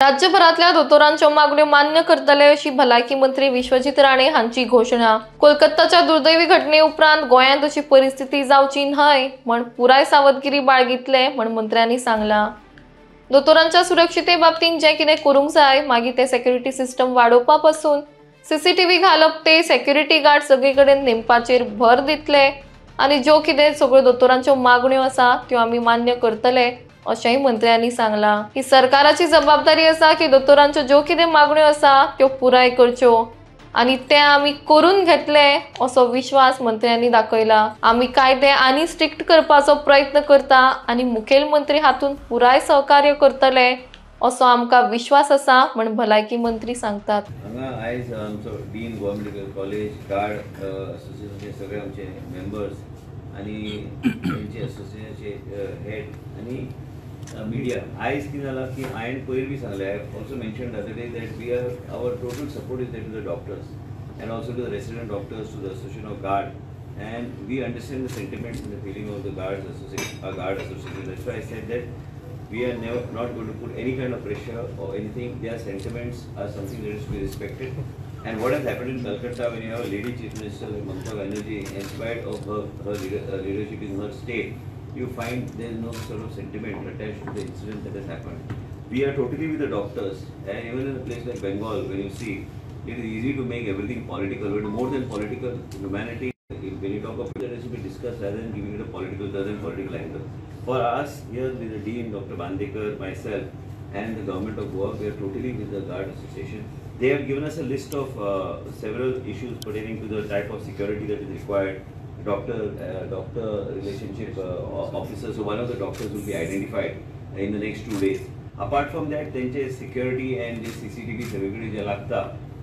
राज्यभरातल्या दोतोरांच्या मागण्यो मान्य करतले अशी भलायकी मंत्री विश्वजीत राणे हांची घोषणा। कोलकाताच्या दुर्दैवी घटने उपरांत गोंयांत अशी परिस्थिती जावची न्हय म्हण पुराय सावधगिरी बाळगितले म्हण मंत्र्यांनी सांगला। दोतोरांच्या सुरक्षिते बाबतीत जे कितें करूंक जाय मागीर ते सिक्युरिटी सिस्टम वाडोवपा पासून सीसीटीव्ही घालप ते सिक्युरिटी गार्ड सगळीकडेन नेमपाचेर भर दितले आणि ज्यो कितें सगळ्यो दोतोरांच्यो मागण्यो आसा त्यो आमी मान्य करतले अशेंय मंत्र्यांनी सांगला। ही सरकाराची जबाबदारी आसा की दोतोरांच्यो ज्यो कितें मागण्यो आसा त्यो पुराय करच्यो आणि ते आमी करून घेतले असो विश्वास मंत्र्यांनी दाखयला। आमी कायदे आनी स्ट्रिक्ट करपाचो प्रयत्न करता आणि मुखेलमंत्री हातून पुराय सहकार्य करतले असो आमकां विश्वास आसा म्हण भलायकी मंत्री सांगतात। आयज आमचो dean Goa medical college guard असोसिएशनचे सगळे आमचे मेंबर्स आणि तेंचे असोसिएशनचे हेड आणि मीडिया आयज कितें जाला की हांवें पयलीं बी सांगलें I also mention the other day that we are our total support is to the doctors and also to the resident doctors, to the association of guard, and we understand the sentiments and the feeling of the guard association. That's why I said that we are not going to put any kind of pressure or anything. Their sentiments are something that is to be respected. And what has happened in Calcutta, when you have a lady chief minister like Mamata Banerjee, in spite of her leadership in her state, you find there is no sort of sentiment attached to the incident that has happened. We are totally with the doctors, and even in a place like Bengal, when you see, it is easy to make everything political, but more than political, humanity, when you talk about that, it should be discussed rather than giving it a political angle. For us, here with the Dean, Dr. Bandekar, myself, and the government of Goa, we are totally with the Guard Association. They have given us a list of several issues pertaining to the type of security that is required. Doctor relationship officers, so one of the doctors will be identified in the next 2 days. Apart from that, त्यांचे security and CCTV सगळीकडे जे लागता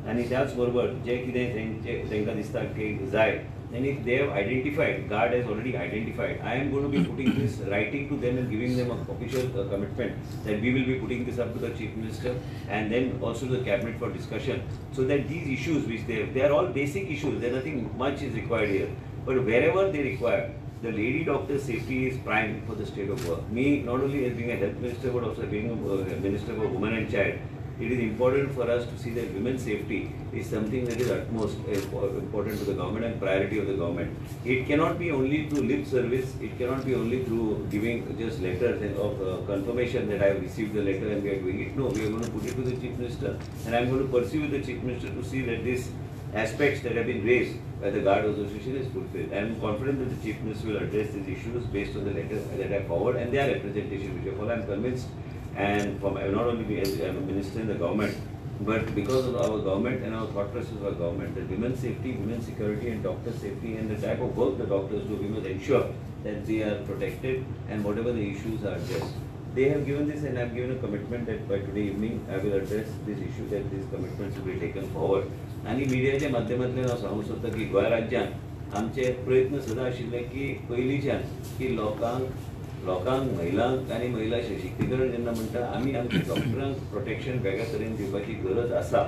आणि त्याच बरोबर जे कितें तांकां दिसता की जाय and if they have identified, guard has already identified, I am going to be putting this, writing to them and giving them a official commitment that we will be putting this up to the Chief Minister and then also to the Cabinet for discussion, so that these issues which they are all basic issues, there nothing much is required here, but wherever they require, the lady doctor safety is prime for the state of Goa. Me, not only as being a health minister but also being a minister for women and child, it is important for us to see that women's safety is something that is utmost important to the government and priority of the government. It cannot be only through lip service, it cannot be only through giving just letters of confirmation that I have received the letter and we are doing it. No, we are going to put it to the Chief Minister and I am going to pursue with the Chief Minister to see that these aspects that have been raised by the Guard Association is fulfilled. I am confident that the Chief Minister will address these issues based on the letter that I forward and their representation which I follow. I am convinced, and from not only as I am a minister in the government, but because of our government and our thought process of our government, that women's safety, women's security and doctor safety and the type of work the doctors do, we must ensure that they are protected and whatever the issues are addressed. They have given this and I have given a commitment that by today evening I will address this issue, that these commitments will be taken forward. आणि मिडियाच्या माध्यमांतल्यान हांव सांगूंक सोदता की गोंय राज्यांत आमचे प्रयत्न सदां आशिल्ले की पयलींच्यान की लोकांक महिलांक आनी महिला सशक्तीकरण जेन्ना म्हणटा आमी आमच्या डॉक्टरांक प्रोटेक्शन वेगळ्या तरेन दिवपाची गरज आसा।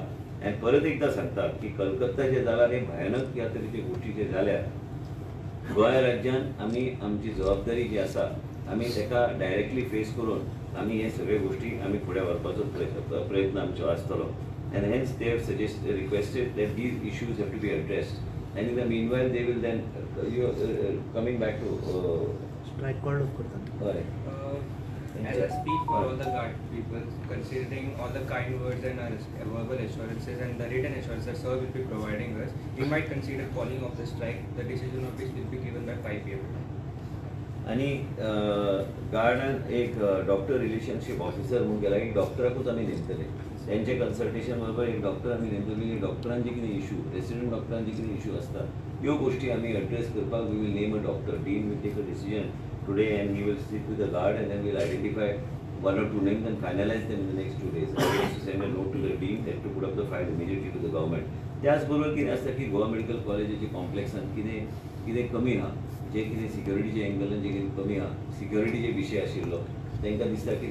आनी परत एकदां सांगता की कलकत्ता जे जाला हे भयानक ह्या तरेचे गोश्टी जे जाल्या गोंय राज्यांत आमी आमची जबाबदारी जी आसा आमी ताका डायरेक्टली फेस करून आमी हे सगळे गोश्टी आमी फुडें व्हरपाचो प्रयत्न आमचो आसतलो. And hence they have requested that these issues have to be addressed. And in the meanwhile, they will then coming back to strike call of Kurtan. As I speak for all the guard people, considering all the kind words and verbal assurances and the written assurances that sir will be providing us, we might consider calling off the strike. The decision of which will be given by 5 p.m. आणि गार्डान एक doctor relationship officer म्हणून गेला एक डॉक्टराकूच आमी नेमतले त्यांचे consultation बरोबर एक doctor आमी नेमतली डॉक्टरांचे जे कितें इश्यू रेसिडेंट डॉक्टरांचे कितें इश्यू आसता ह्यो गोश्टी आमी एड्रेस करपाक we will name a doctor. Dean will take a decision today and he will sit with the guard and then will identify 1 or 2 names and finalize them in the next 2 days. I will also send a note to the dean that to put up the file immediately to the government. त्याचबरोबर कितें आसता की Goa medical कॉलेजाच्या कॉम्प्लेक्सान कितें कमी आहा जे कितें सिक्युरिटीचे एंगलान जे कितें कमी आहा सिक्युरिटीचे विशय आशिल्लो तांकां दिसता की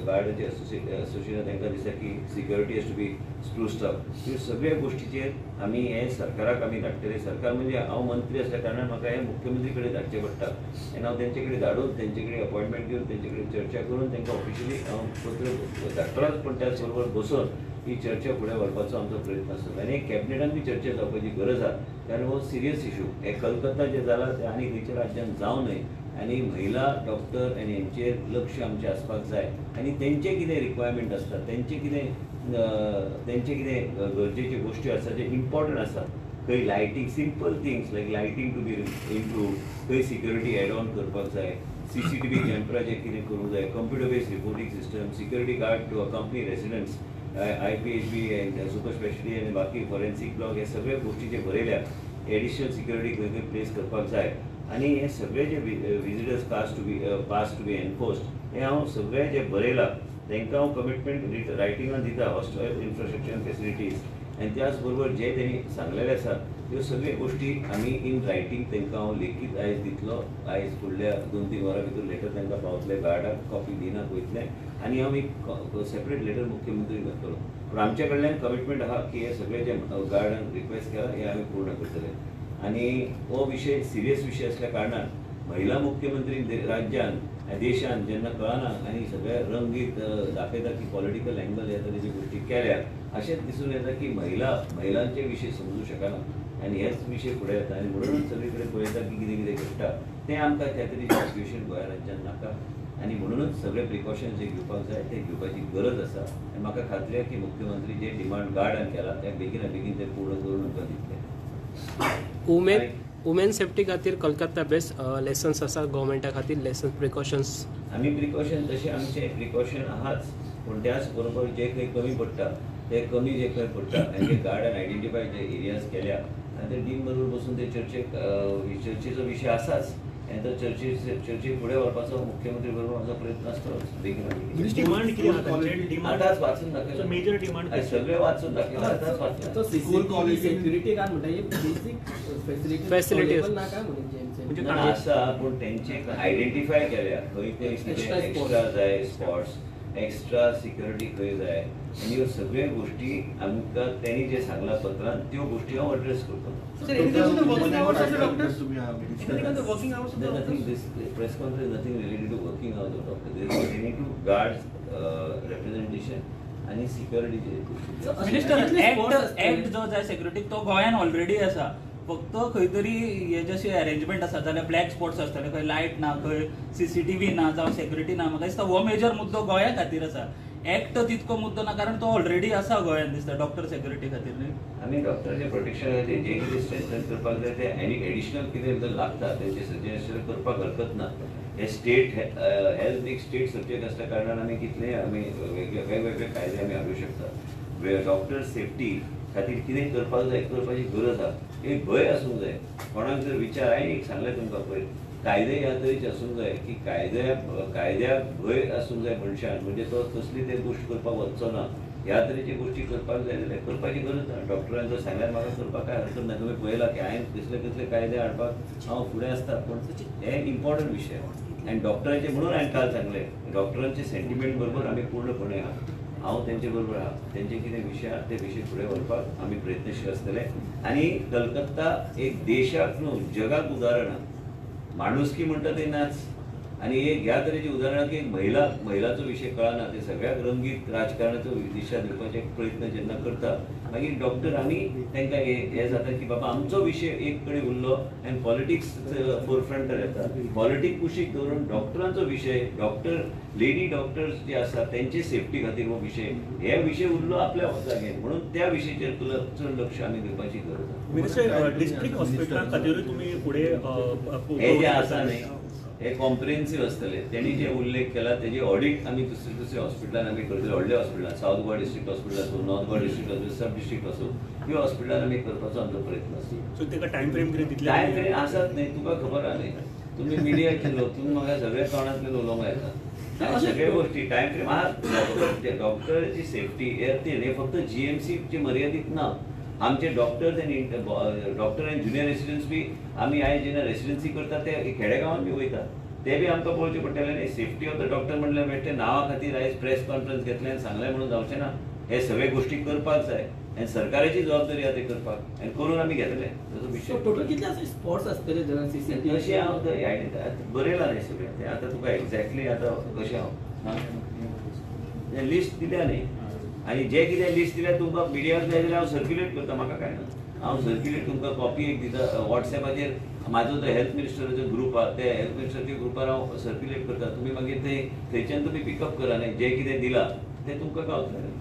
गार्डाचे असोसिएशन तांकां दिसता की security has to be spruced up. ह्यो सगळ्या गोश्टीचेर आमी हे सरकाराक आमी धाडटले. सरकार म्हणजे हांव मंत्री असल्या कारणान म्हाका हे मुख्यमंत्री कडेन धाडचें पडटा आनी हांव तेंचे कडेन धाडून तेंचे कडेन अपॉयंटमेंट घेवन तेंचे कडेन चर्चा करून तांकां ऑफिशियली हांव पत्र धाडटलोच. पण त्याच बरोबर बसून ही चर्चा फुडें व्हरपाचो आमचो प्रयत्न आसतलो आनी कॅबिनेटान बी चर्चा जावपाची गरज आसा. कारण हो सिरियस इशू. हे कलकत्ता जे जाला ते आनी खंयच्या राज्यान जावं न्हय आनी महिला डॉक्टर आनी हेंचेर लक्ष आमचें आसपाक जाय आनी तेंचे कितें रिक्वायरमेंट आसता तेंचे कितें गरजेच्यो गोश्टी आसा जे इम्पॉर्टंट आसा. खंय lighting simple things like lighting to be improve, खंय सिक्युरिटी एड ऑन करपाक जाय, CCTV कॅमेराचेर कितें करूंक जाय, computer based reporting system, security guard to accompany residents, IPHB and super speciality आनी बाकी फॉरेन्सीक ब्लॉक हे सगळे गोश्टी जे बरयल्या एडिशनल सिक्युरिटी खंय खंय प्लेस करपाक जाय आनी हे सगळे जे visitors pass to be enforced हे हांव सगळे जे बरयलां तांकां हांव कमिटमेंट रायटिंगान दिता. हॉस्टेल इन्फ्रास्ट्रक्चर फेसिलिटीज आनी त्याच बरोबर जे तेणी सांगलेले आसा ह्यो सगळ्यो गोश्टी आमी इन रायटींग तांकां हांव लेखीत आयज दितलो. आयज फुडल्या 2-3 वरां भितर लेटर तांकां पावतले. गार्डाक कॉपी दिनाक वयतलें आनी हांव एक सेपरेट लेटर मुख्यमंत्रीक घातलो. पूण आमचे कडल्यान कमिटमेंट आहा की हे सगळे जे गार्डान रिक्वेस्ट केला हे आमी पूर्ण करतले. आनी हो विशय सिरियस विशय असल्या कारणान महिला मुख्यमंत्री राज्यान देशान जेन्ना कळना आनी सगळ्या रंगीत दाखयता की पॉलिटिकल एंगल ह्या तरेची गोश्टी केल्या अशेंच दिसून येता की महिलांचे विशय समजूं शकना आनी हेच विशय फुडें येता आनी म्हणूनच सगळे कडेन पळयता की कितें कितें घडटा तें आमकां त्या तरेची सिच्युएशन गोंया राज्यान नाका आनी म्हणूनच सगळे प्रिकॉशन्स जे घेवपाक जाय ते घेवपाची गरज आसा. आनी म्हाका खात्री आसा की मुख्यमंत्री जे डिमांड गार्डान केला ते बेगिना बेगीन ते पूर्ण करून आमकां दितले. वुमेन सेफ्टी खातीर कलकत्ता बेस्ट लेसन्स आसा गव्हर्मेंटा खातीर लेसन्स प्रिकॉशन्स आमी प्रिकॉशन तशें आमचे प्रिकॉशन आहाच पूण त्याच बरोबर जे खंय कमी पडटा ते कमी जे खंय पडटा आनी गार्डान आयडेंटिफाय जे एरियाज केल्या आनी ते डीन बरोबर बसून ते चर्चेचो विशय आसाच आनी तो चर्चे फुडें व्हरपाचो मुख्यमंत्री बरोबर म्हाजो प्रयत्न आसतलोच. डिमांड कितें आहा तांचे? डिमांड आतांच वाचून दाखयला. मेजर डिमांड सगळे वाचून दाखयला. आतांच वाचला. स्कूल कॉलेज सिक्युरिटी काय म्हणटा हे बेसिक फॅसिलिटीज ना काय म्हणजे म्हणजे ना आसा पूण तेंचे आयडेंटिफाय केल्या खंय ते एक्स्ट्रा जाय स्पॉट्स एक्स्ट्रा सिक्युरिटी खंय जाय आनी ह्यो सगळ्यो गोश्टी आमकां तेणी जे सांगला पत्रांत त्यो गोश्टी हांव एड्रेस करतलो. Nothing, this press conference is nothing related to working hours of doctor. They are related to guards, representation आणि security जे मिनिस्टर ऍक्ट जो जाय सिक्युरिटी तो गोंयान ऑलरेडी आसा. फक्त खंय तरी हे जशे अरेंजमेंट आसा जाल्यार ब्लॅक स्पॉट्स आसतले खंय लायट ना खंय CCTV ना जावं सिक्युरिटी ना म्हाका दिसता हो मेजर मुद्दो गोंया खातीर आसा. ऍक्ट तितको मुद्दो ना कारण तो ऑलरेडी आसा गोंयान दिसता डॉक्टर सिक्युरिटी खातीर न्ही. आमी डॉक्टरचे प्रोटेक्शन जे कितें स्ट्रेंथन करपाक जाय ते आनी एडिशनल कितें जर लागता तेचे सजेशन करपाक हरकत ना. हे स्टेट हेल्थ एक स्टेट सब्जेक्ट आसल्या कारणान आमी कितले आमी वेगवेगळे कायदे आमी हाडूं शकता. डॉक्टर सेफ्टी खातीर कितें करपाक जाय करपाची गरज आसा एक भंय आसूंक जाय. कोणाक जर विचार हांवें एक सांगलें तुमकां पयर कायदे ह्या तरेचे आसूंक जाय की कायद्याक भंय आसूंक जाय मनशान म्हणजे तो कसली ते गोश्ट करपाक वचचो ना. ह्या तरेची गोश्टी करपाक जाय जाल्यार करपाची गरज ना. डॉक्टरान जर सांगल्यार म्हाका करपाक काय हरकत ना. तुमी पळयलां की हांवें कसले कायदे हाडपाक हांव फुडें आसता पूण हे इम्पॉर्टंट विशय आनी डॉक्टरांचे म्हणून हांवें काल सांगलें डॉक्टरांचे सेंटिमेंट बरोबर आमी पूर्णपणे आहा. हांव तेंचे बरोबर आहा. तेंचे कितें विशय आहा ते विशय फुडें व्हरपाक आमी प्रयत्नशील आसतले आनी कलकत्ता एक देशाक न्हू जगाक उदाहरण आहा. माणुसकी म्हणटा ते नाच आनी एक ह्या तरेची उदाहरणां की महिलाचो विशय कळना ते सगळ्याक रंगीत राजकारणाचो दिशा दिवपाचे प्रयत्न जेन्ना करता मागीर डॉक्टर आमी तांकां हे जाता की बाबा आमचो विशय एक कडेन उरलो आनी पॉलिटिक्स फोरफ्रंटार येता. पॉलिटिक्स कुशीक दवरून डॉक्टरांचो विशय डॉक्टर लेडी डॉक्टर्स जे आसा तेंचे सेफ्टी खातीर हो विशय हे विशय उरलो आपल्या जाग्यार म्हणून त्या विशयाचेर चड लक्ष आमी दिवपाची गरज आसा. मिनिस्टर डिस्ट्रिक्ट हॉस्पिटला खातीरूय तुमी फुडें हे जे आसा न्ही हे कॉम्प्रिहेन्सीव आसतले. तेणी जे उल्लेख केला तेजे ऑडिट आमी दुसरे हॉस्पिटलान आमी करतले. व्हडल्या हॉस्पिटलान साऊथ गोवा डिस्ट्रिक्ट हॉस्पिटल आसूं नॉर्थ गोवा डिस्ट्रिक्ट आसूं सब डिस्ट्रिक्ट आसूं ह्यो हॉस्पिटलान आमी करपाचो आमचो प्रयत्न आसा. सो तेका टायम फ्रेम कितें दितले? टायम फ्रेम आसात न्ही तुका खबर आहा न्ही तुमी मिडियाचे लोक तुमी म्हाका सगळ्या तोंडांतल्यान उलोवंक येता. सगळे गोश्टी टायम फ्रेम आहा. डॉक्टराची सेफ्टी हे फक्त GMC चे मर्यादीत ना. आमचे डॉक्टर्स आनी डॉक्टर आनी ज्युनियर रेसिडेंट्स बी आमी आयज जेन्ना रेसिडेन्सी करता ते खेडेगांवान बी वयता ते बी आमकां पळोवचें पडटलें न्ही. सेफ्टी ऑफ द डॉक्टर म्हणल्यार बेश्टे नांवा खातीर आयज प्रेस कॉन्फरन्स घेतलें आनी सांगलें म्हणून जावचें ना. हे सगळे गोष्टी करपाक जाय आनी सरकाराची जबाबदारी आहा ते करपाक आनी करून आमी घेतले ताचो विशय. टोटल कितले असे स्पॉट्स असतले जगात तशें सीसीटीव्ही हांव बरयलां न्ही सगळें तें आतां तुका एक्झॅक्टली आतां कशें हांव लिस्ट दिल्या न्ही आनी जे कितें लिस्ट दिल्या तुमकां मिडियाक जाय जाल्यार हांव सर्क्युलेट करता. म्हाका काय ना, हांव सर्क्युलेट तुमकां कॉपी एक दिता. वॉट्सॅपाचेर म्हाजो तो हेल्थ मिनिस्टराचो ग्रूप आहा त्या हेल्थ मिनिस्टराच्या ग्रुपार हांव सर्क्युलेट करता. तुमी मागीर थंयच्यान तुमी पिकअप करा न्ही. जें कितें दिलां तें तुमकां गावतलें.